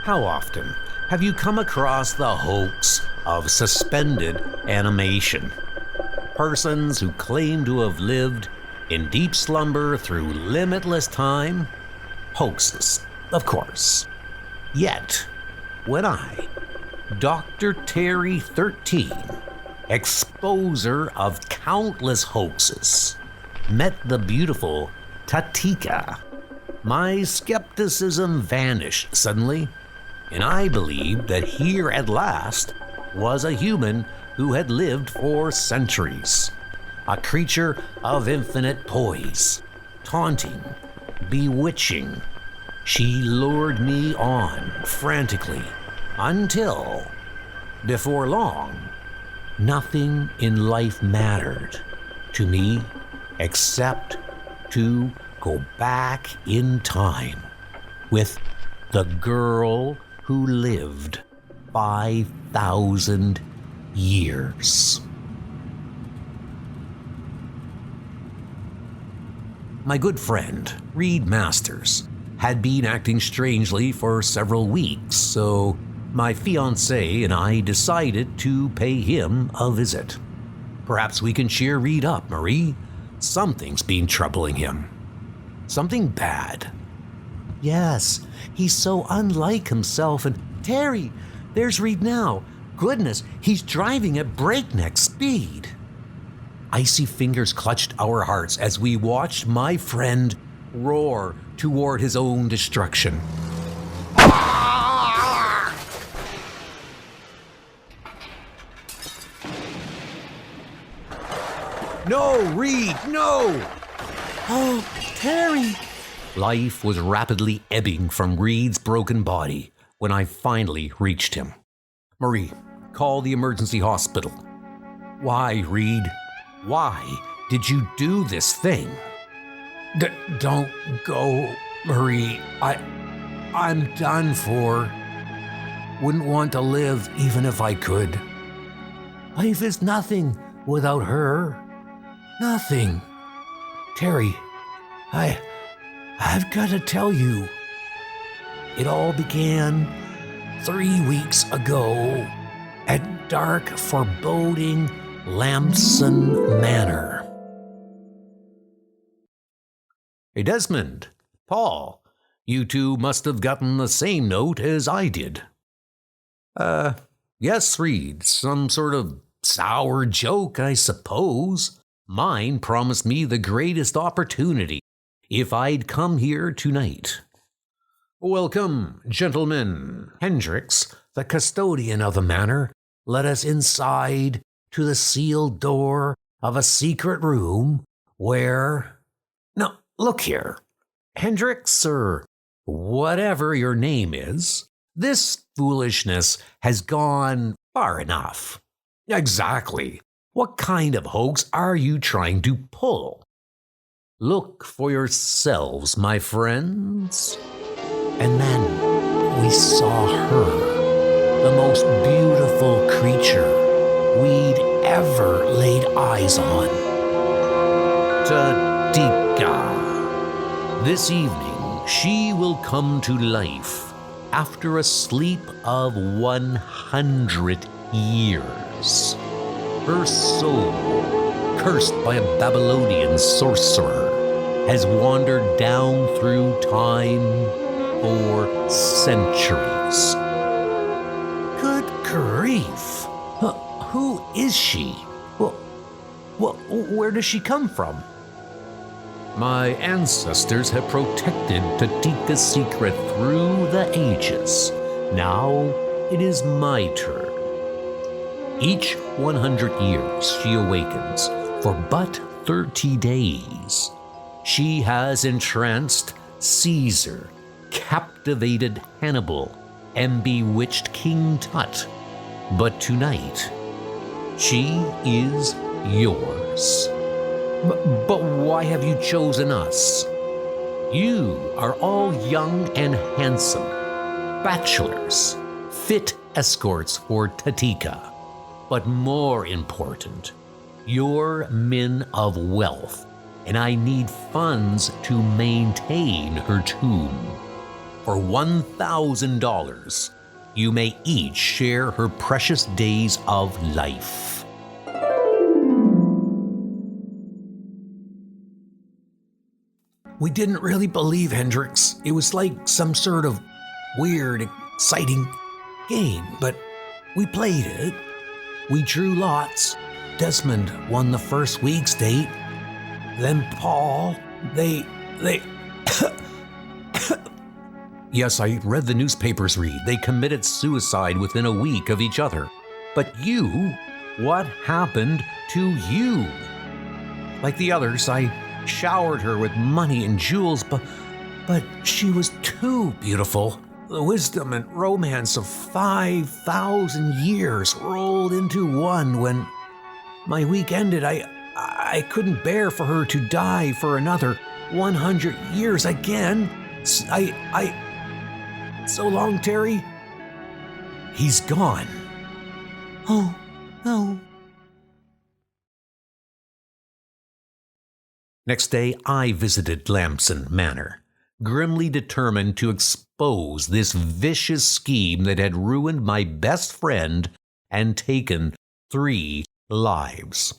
How often have you come across the hoax of suspended animation? Persons who claim to have lived in deep slumber through limitless time? Hoaxes, of course. Yet, when I, Dr. Terry 13, exposer of countless hoaxes, met the beautiful Tatika, my skepticism vanished suddenly, and I believed that here at last was a human who had lived for centuries, a creature of infinite poise, taunting, bewitching. She lured me on frantically until, before long, nothing in life mattered to me except to go back in time with the girl who lived 5,000 years. My good friend, Reed Masters, had been acting strangely for several weeks, so my fiancée and I decided to pay him a visit. Perhaps we can cheer Reed up, Marie. Something's been troubling him. Something bad. Yes, he's so unlike himself. And Terry, there's Reed now. Goodness, he's driving at breakneck speed. Icy fingers clutched our hearts as we watched my friend roar toward his own destruction. No, Reed, no! Oh, Terry! Life was rapidly ebbing from Reed's broken body when I finally reached him. Marie, call the emergency hospital. Why, Reed? Why did you do this thing? Don't go, Marie. I'm done for. Wouldn't want to live even if I could. Life is nothing without her. Nothing. Terry, I've got to tell you. It all began 3 weeks ago at dark, foreboding Lamson Manor. Hey, Desmond, Paul, you two must have gotten the same note as I did. Yes, Reed, some sort of sour joke, I suppose. Mine promised me the greatest opportunity if I'd come here tonight. Welcome, gentlemen. Hendricks, the custodian of the manor, led us inside to the sealed door of a secret room where... Now, look here. Hendricks, or whatever your name is, this foolishness has gone far enough. Exactly. What kind of hoax are you trying to pull? Look for yourselves, my friends. And then we saw her, the most beautiful creature we'd ever laid eyes on. Tatika. This evening, she will come to life after a sleep of 100 years. Her soul, cursed by a Babylonian sorcerer, has wandered down through time for centuries. Good grief! Who is she? Where does she come from? My ancestors have protected Tatika's secret through the ages. Now it is my turn. Each 100 years she awakens for but 30 days. She has entranced Caesar, captivated Hannibal, and bewitched King Tut. But tonight, she is yours. But why have you chosen us? You are all young and handsome, bachelors, fit escorts for Tatika. But more important, you're men of wealth, and I need funds to maintain her tomb. For $1,000, you may each share her precious days of life. We didn't really believe Hendrix. It was like some sort of weird, exciting game, but we played it. We drew lots. Desmond won the first week's date. Then Paul, they... Yes, I read the newspapers, Reed. They committed suicide within a week of each other. But you? What happened to you? Like the others, I showered her with money and jewels, but she was too beautiful. The wisdom and romance of 5,000 years rolled into one. When my week ended, I couldn't bear for her to die for another 100 years again. So long, Terry. He's gone. Oh, no. Next day, I visited Lamson Manor, grimly determined to expose this vicious scheme that had ruined my best friend and taken 3 lives.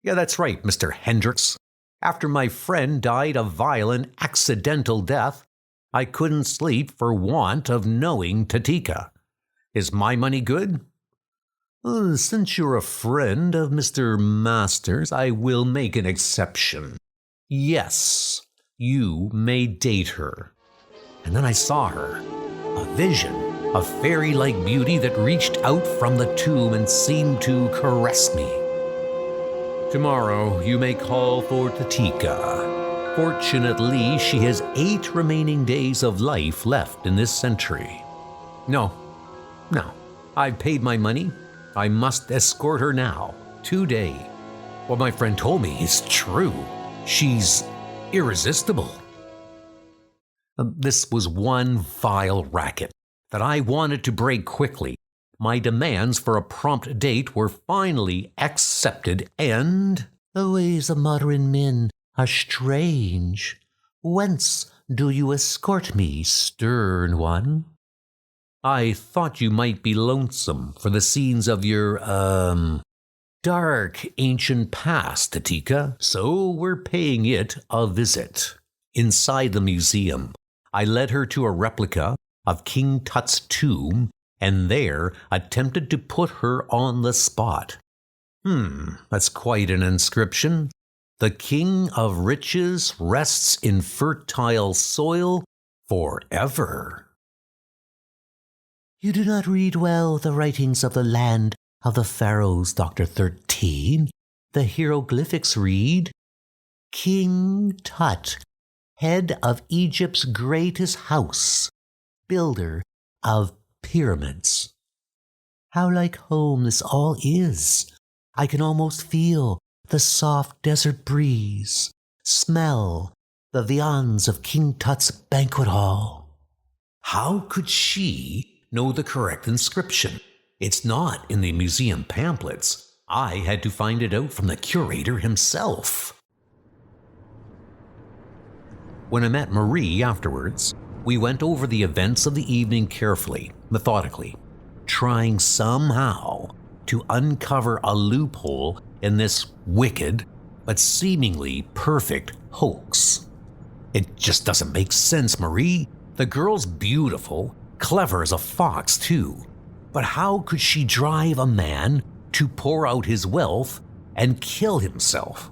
Yeah, that's right, Mr. Hendricks. After my friend died a violent, accidental death, I couldn't sleep for want of knowing Tatika. Is my money good? Since you're a friend of Mr. Masters, I will make an exception. Yes, you may date her. And then I saw her, a vision, a fairy-like beauty that reached out from the tomb and seemed to caress me. Tomorrow you may call for Tatika. Fortunately, she has 8 remaining days of life left in this century. No, I've paid my money. I must escort her now, today. What my friend told me is true. She's irresistible. This was one vile racket that I wanted to break quickly. My demands for a prompt date were finally accepted, and the ways of modern men are strange. Whence do you escort me, stern one? I thought you might be lonesome for the scenes of your, dark ancient past, Tatika, so we're paying it a visit. Inside the museum, I led her to a replica of King Tut's tomb, and there attempted to put her on the spot. That's quite an inscription. The King of Riches rests in fertile soil forever. You do not read well the writings of the land of the pharaohs, Dr. 13. The hieroglyphics read, King Tut, head of Egypt's greatest house, builder of pyramids. How like home this all is. I can almost feel the soft desert breeze, smell the viands of King Tut's banquet hall. How could she know the correct inscription? It's not in the museum pamphlets. I had to find it out from the curator himself. When I met Marie afterwards, we went over the events of the evening carefully, methodically, trying somehow to uncover a loophole in this wicked but seemingly perfect hoax. It just doesn't make sense, Marie. The girl's beautiful, clever as a fox, too. But how could she drive a man to pour out his wealth and kill himself?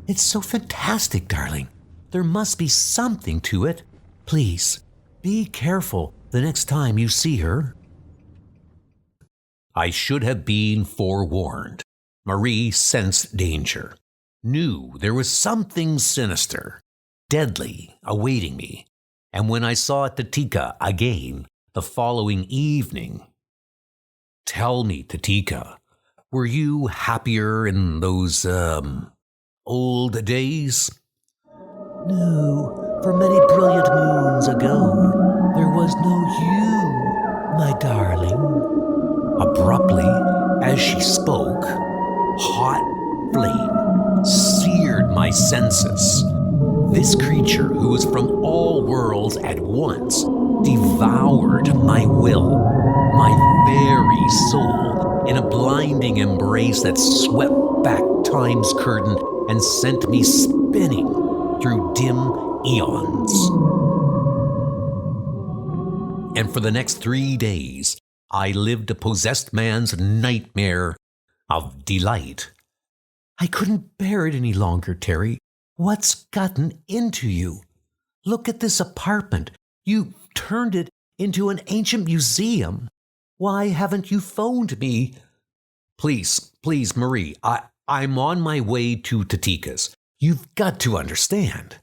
It's so fantastic, darling. There must be something to it. Please, be careful the next time you see her. I should have been forewarned. Marie sensed danger, knew there was something sinister, deadly, awaiting me. And when I saw Tatika again the following evening... Tell me, Tatika, were you happier in those, old days? No, for many brilliant moons ago, there was no you, my darling. Abruptly, as she spoke, hot flame seared my senses. This creature, who was from all worlds at once, devoured my will, my very soul, in a blinding embrace that swept back time's curtain and sent me spinning through dim eons. And for the next 3 days, I lived a possessed man's nightmare of delight. I couldn't bear it any longer, Terry. What's gotten into you? Look at this apartment. You turned it into an ancient museum. Why haven't you phoned me? Please, Marie, I'm on my way to Tatika's. You've got to understand.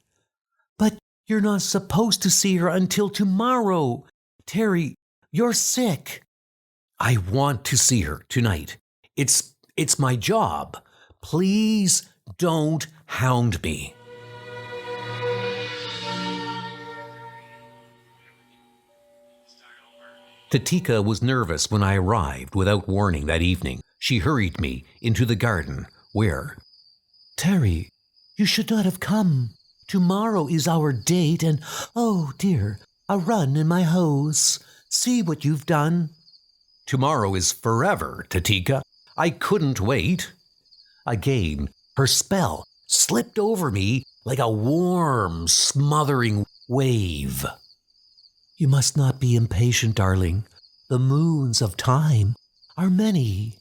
But you're not supposed to see her until tomorrow. Terry, you're sick. I want to see her tonight. It's my job. Please don't hound me. Tatika was nervous when I arrived without warning that evening. She hurried me into the garden where... Terry, you should not have come. Tomorrow is our date and, oh dear, a run in my hose. See what you've done. Tomorrow is forever, Tatika. I couldn't wait. Again, her spell slipped over me like a warm, smothering wave. You must not be impatient, darling. The moons of time are many.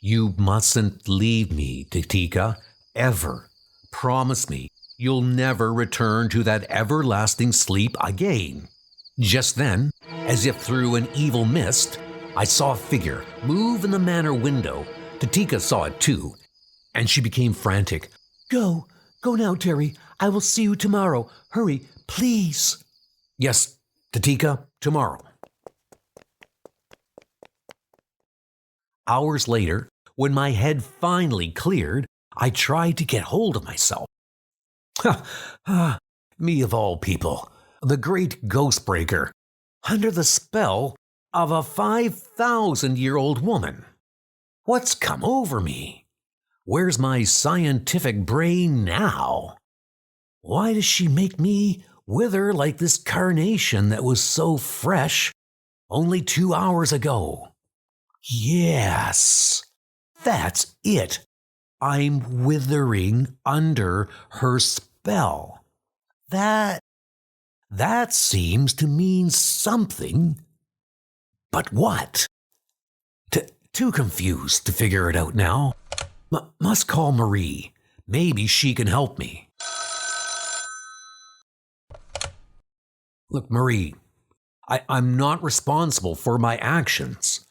You mustn't leave me, Tatika, ever. Promise me you'll never return to that everlasting sleep again. Just then, as if through an evil mist, I saw a figure move in the manor window. Tatika saw it too, and she became frantic. Go now, Terry. I will see you tomorrow. Hurry, please. Yes, Tatika, tomorrow. Hours later, when my head finally cleared, I tried to get hold of myself. Me of all people, the great ghost breaker, under the spell of a 5,000-year-old woman. What's come over me? Where's my scientific brain now? Why does she make me wither like this carnation that was so fresh only 2 hours ago? Yes, that's it. I'm withering under her spell. That seems to mean something. But what? Too confused to figure it out now. Must call Marie. Maybe she can help me. Look, Marie, I'm not responsible for my actions.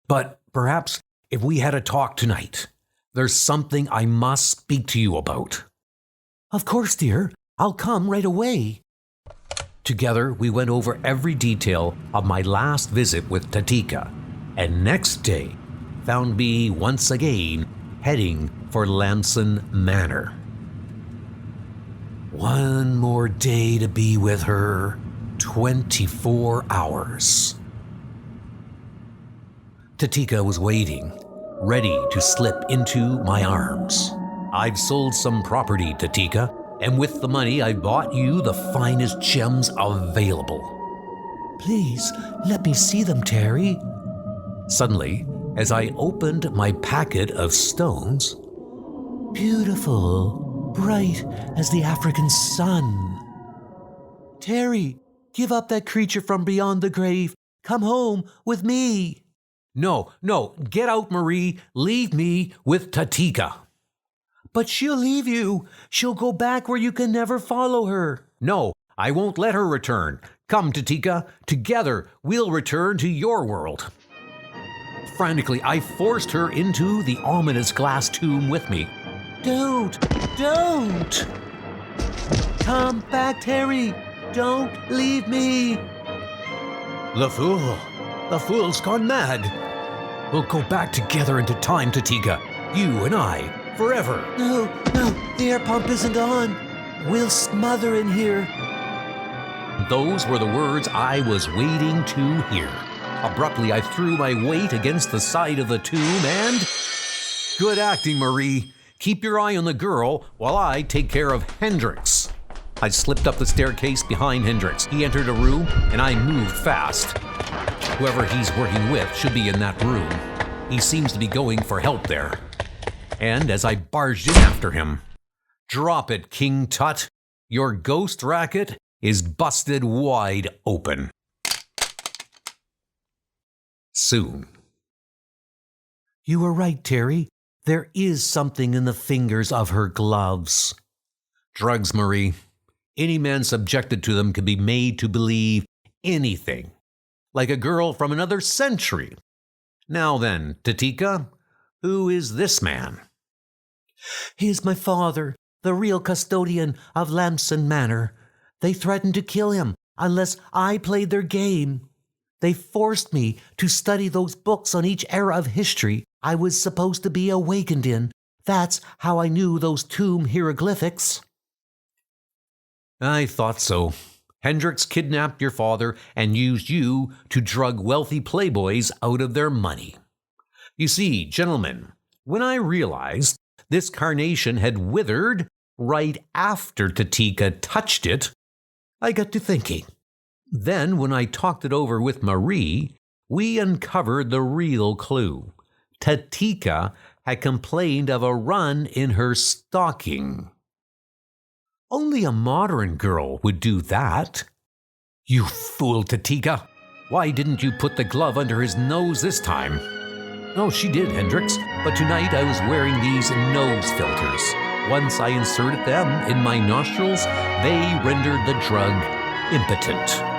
But perhaps if we had a talk tonight, there's something I must speak to you about. Of course, dear. I'll come right away. Together, we went over every detail of my last visit with Tatika, and next day found me once again heading for Lamson Manor. One more day to be with her, 24 hours. Tatika was waiting, ready to slip into my arms. I've sold some property, Tatika, and with the money I bought you the finest gems available. Please, let me see them, Terry. Suddenly, as I opened my packet of stones, beautiful, bright as the African sun. Terry, give up that creature from beyond the grave. Come home with me. No, get out, Marie. Leave me with Tatika. But she'll leave you. She'll go back where you can never follow her. No, I won't let her return. Come, Tatika. Together, we'll return to your world. Frantically, I forced her into the ominous glass tomb with me. Don't! Come back, Terry. Don't leave me. The fool's gone mad. We'll go back together into time, Tatika. You and I, forever. No, the air pump isn't on. We'll smother in here. Those were the words I was waiting to hear. Abruptly, I threw my weight against the side of the tomb and... Good acting, Marie. Keep your eye on the girl while I take care of Hendrix. I slipped up the staircase behind Hendrix. He entered a room, and I moved fast. Whoever he's working with should be in that room. He seems to be going for help there. And as I barged in after him, "Drop it, King Tut. Your ghost racket is busted wide open." Soon. You were right, Terry. There is something in the fingers of her gloves. Drugs, Marie. Any man subjected to them can be made to believe anything, like a girl from another century. Now then, Tatika, who is this man? He is my father, the real custodian of Lamson Manor. They threatened to kill him unless I played their game. They forced me to study those books on each era of history I was supposed to be awakened in. That's how I knew those tomb hieroglyphics. I thought so. Hendrix kidnapped your father and used you to drug wealthy playboys out of their money. You see, gentlemen, when I realized this carnation had withered right after Tatika touched it, I got to thinking. Then, when I talked it over with Marie, we uncovered the real clue. Tatika had complained of a run in her stocking. Only a modern girl would do that. You fool, Tatika. Why didn't you put the glove under his nose this time? Oh, she did, Hendrix, but tonight I was wearing these nose filters. Once I inserted them in my nostrils, they rendered the drug impotent.